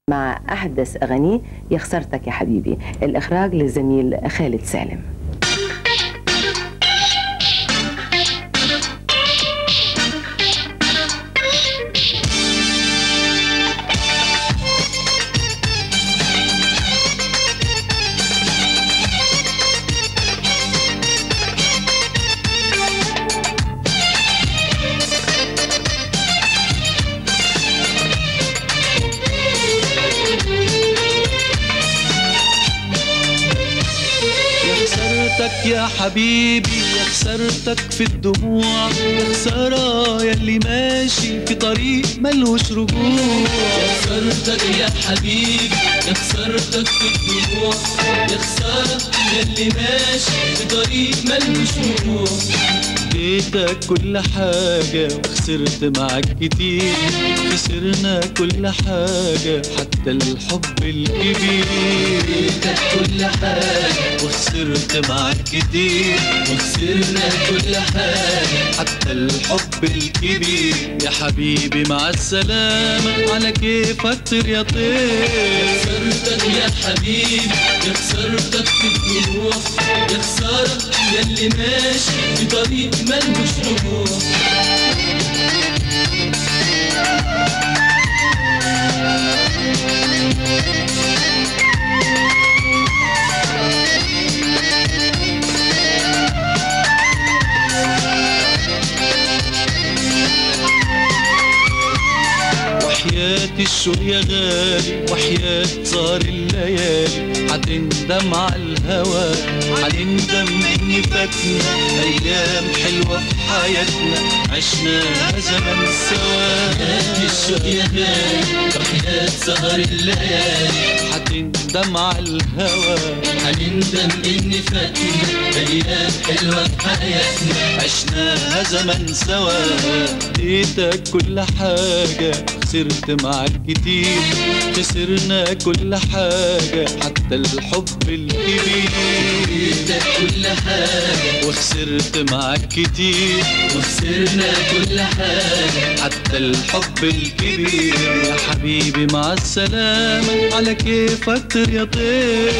مع أحدث أغانيه يا خسرتك يا حبيبي، الإخراج للزميل خالد سالم. يا حبيبي يا خسرتك في الدموع، يا خسارة ياللي ماشي في طريق ملوش رجوع. يا خسرتك يا حبيبي يا خسرتك في الدموع، يا خسارة ياللي ماشي في طريق ملوش رجوع. اديتك كل حاجة وخسرت معاك كتير، خسرنا كل حاجة حتى الحب الكبير. اديتك كل حاجة وخسرت معاك كتير، وخسرنا كل حاجة حتى الحب الكبير. يا حبيبي مع السلامة على كيفك طير يا طير. يا خسرتك يا حبيبي يا خسرتك في الدموع، يا خسارة ياللي ماشي في طريق ملوش رجوع. وحياة الشوق يا غالي وحياة صار الليالي، هتندم على الهوى، هنندم اني فاتنا ايام حلوة في حياتنا عشناها زمن سوا. وحياة الشوق يا غالي وحياة سهر الليالي، هتندم على الهوى، هنندم اني فاتنا ايام حلوة في حياتنا عشناها زمن سوا. اديتك كل حاجة خسرت معاك كتير، خسرنا كل حاجة حتى الحب الكبير. اديتك كل حاجة وخسرت معاك كتير، وخسرنا كل حاجة حتى الحب الكبير. يا حبيبي مع السلامة على كيفك طير يا طير.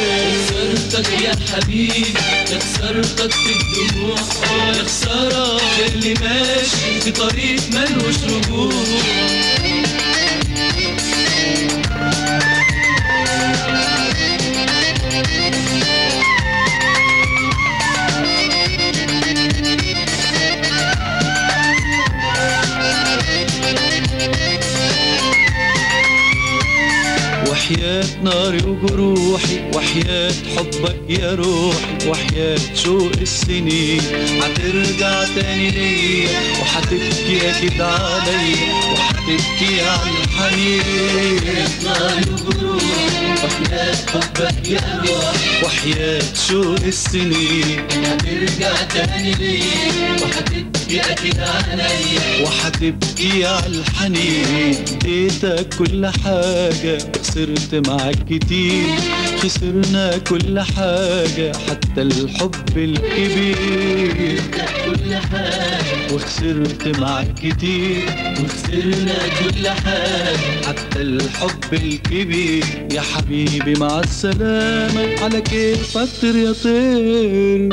خسرتك يا حبيبي يا خسرتك في الدموع، يا خسارة اللي ماشي في طريق ملوش رجوع. وحياة ناري وجروحي وحياة حبك يا روحي وحياة شوق السنين، هترجع تاني ليا وهتبكي اكيد عليا وهتبكي على الحنين. ناري وجروحي وحياة حبك يا روحي وحياة شوق السنين، هترجع تاني ليا وهتبكي اكيد عليا وهتبكي على الحنين. اديتك كل حاجة خسرت معاك كتير، خسرنا كل حاجة حتى الحب الكبير. كل حاجة وخسرت معاك كتير، وخسرنا كل حاجة حتى الحب الكبير. يا حبيبي مع السلامة على كيفك طير يا طير.